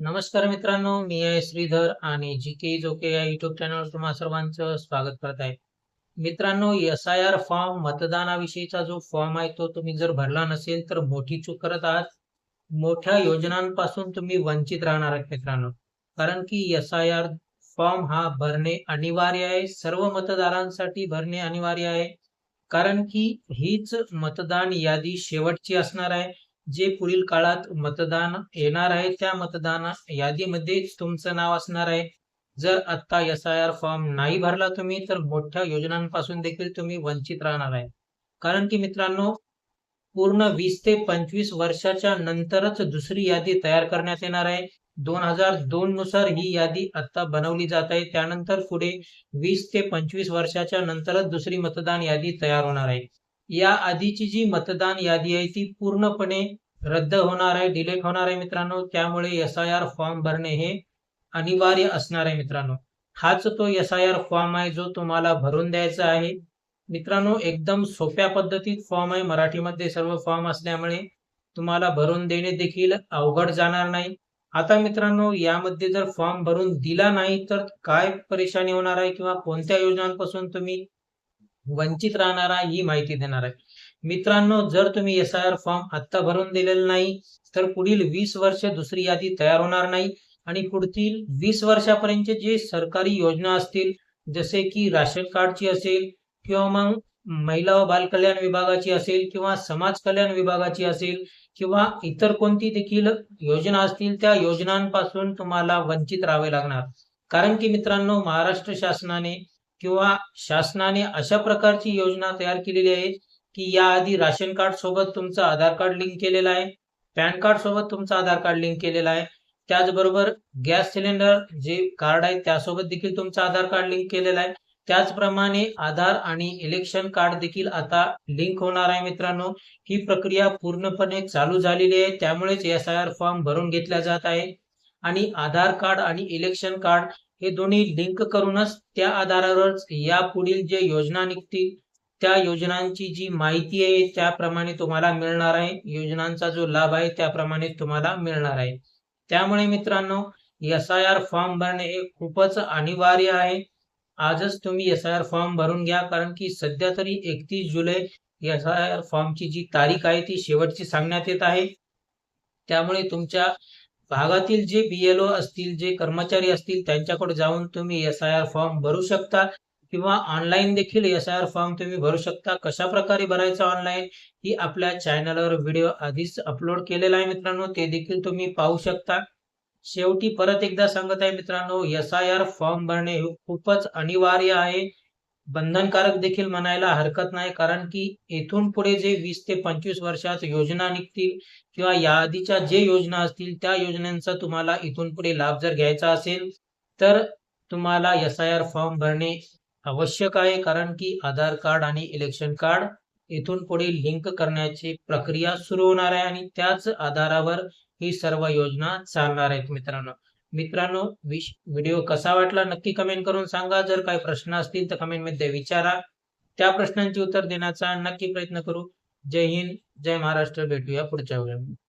नमस्कार मित्रांनो, मी आहे श्रीधर आणि जी के जोके या युट्यूब चॅनलवर तुम्हा सर्वांचं स्वागत करत आहे. मित्रांनो, SIR फॉर्म मतदानाविषयीचा जो फॉर्म आहे तो तुम्ही जर भरला नसेल तर मोठी चूक करत आहात. मोठ्या योजनांपासून तुम्ही वंचित राहणार आहात मित्रांनो. कारण की SIR फॉर्म हा भरणे अनिवार्य आहे. सर्व मतदारांसाठी भरणे अनिवार्य आहे. कारण की हीच मतदान यादी शेवटची असणार आहे. जे पुढील काळात मतदान येणार आहे त्या मतदान यादीमध्ये तुमचं नाव असणार आहे. जर आता SIR फॉर्म नाही भरला तुम्ही तर मोठ्या योजनांपासून देखील तुम्ही वंचित राहणार आहे. कारण की मित्रांनो, पूर्ण 20 ते 25 वर्षाच्या नंतरच दुसरी यादी तयार करण्यात येणार आहे. 2002 नुसार ही यादी आता बनवली जात आहे. त्यानंतर पुढे 20 ते 25 वर्षाच्या नंतरच दुसरी मतदान यादी तयार होणार आहे. या आधीची जी मतदान यादी आहे ती पूर्णपणे रद्द होणार आहे, डिलीट होणार आहे मित्रांनो. त्यामुळे SIR फॉर्म भरणे हे अनिवार्य असणार आहे मित्रांनो. हाच तो SIR फॉर्म आहे जो तुम्हाला भरून द्यायचा आहे. मित्रांनो, एकदम सोप्या पद्धतीत फॉर्म आहे. मराठीमध्ये सर्व फॉर्म असल्यामुळे तुम्हाला भरून देणे देखील अवघड जाणार नाही. आता मित्रांनो, यामध्ये जर फॉर्म भरून दिला नाही तर काय परेशानी होणार आहे किंवा कोणत्या योजनांपासून तुम्ही वंचित राहणार आहे ही माहिती देणार आहे. मित्रांनो, जर तुम्ही SIR फॉर्म आत्ता भरून दिलेला नाही तर पुढील 20 वर्ष दुसरी यादी तयार होणार नाही आणि पुढील 20 वर्षापर्यंतचे जे सरकारी योजना असतील, जसे की राशन कार्डची असेल किंवा मग महिला व बालकल्याण विभागाची असेल किंवा समाज कल्याण विभागाची असेल किंवा इतर कोणती देखील योजना असतील, त्या योजनांपासून तुम्हाला वंचित राहावे लागणार. कारण की मित्रांनो, महाराष्ट्र शासनाने किंवा शासनाने अशा प्रकारची योजना तयार केलेली आहे की याआधी राशन कार्ड सोबत तुमचं आधार कार्ड लिंक केलेलं आहे, पॅन कार्ड सोबत तुमचं आधार कार्ड लिंक केलेलं आहे. त्याचबरोबर गॅस सिलेंडर जे कार्ड आहे त्यासोबत देखील तुमचं आधार कार्ड लिंक केलेलं आहे. त्याचप्रमाणे आधार आणि इलेक्शन कार्ड देखील आता लिंक होणार आहे मित्रांनो. ही प्रक्रिया पूर्णपणे चालू झालेली आहे. त्यामुळेच SIR फॉर्म भरून घेतला जात आहे आणि आधार कार्ड आणि इलेक्शन कार्ड हे दोन्ही लिंक करूनच त्या आधारावरच यापुढील जे योजना निघतील त्या योजनांची जी माहिती आहे त्याप्रमाणे तुम्हाला मिळणार आहे. योजनांचा जो लाभ आहे त्याप्रमाणे तुम्हाला मिळणार आहे. त्यामुळे मित्रांनो, SIR फॉर्म भरणे हे खूपच अनिवार्य आहे. आजच तुम्ही SIR फॉर्म भरून घ्या. कारण की सध्या तरी 31 जुलै SIR फॉर्मची जी तारीख आहे ती शेवटची सांगण्यात येत आहे. त्यामुळे तुमच्या भागातील जे BLO असतील, जे कर्मचारी असतील त्यांच्याकडे जाऊन तुम्ही SIR फॉर्म भरू शकता किंवा ऑनलाईन देखील SIR फॉर्म तुम्ही भरू शकता. कशाप्रकारे भरायचा ऑनलाईन ही आपल्या चॅनलवर व्हिडिओ आधीच अपलोड केलेला आहे मित्रांनो, ते देखील तुम्ही पाहू शकता. शेवटी परत एकदा सांगत आहे मित्रांनो, SIR फॉर्म भरणे हे खूपच अनिवार्य आहे. बंधनकारक देखील म्हणायला हरकत नाही. कारण की येथून पुढे जे 20 ते 25 वर्षात योजना निघतील किंवा याआधीच्या जे योजना असतील त्या योजनांचा तुम्हाला इथून पुढे लाभ जर घ्यायचा असेल तर तुम्हाला SIR फॉर्म भरणे आवश्यक आहे. कारण की आधार कार्ड आणि इलेक्शन कार्ड इथून पुढे लिंक करण्याची प्रक्रिया सुरू होणार आहे आणि त्याच आधारावर ही सर्व योजना चालणार आहेत मित्रांनो. मित्रांनो, व्हिडिओ कसा वाटला नक्की कमेंट करून सांगा. जर काही प्रश्न असतील तर कमेंटमध्ये विचारा. त्या प्रश्नांची उत्तर देण्याचा नक्की प्रयत्न करू. जय हिंद, जय महाराष्ट्र. भेटूया पुढच्या वेळेला.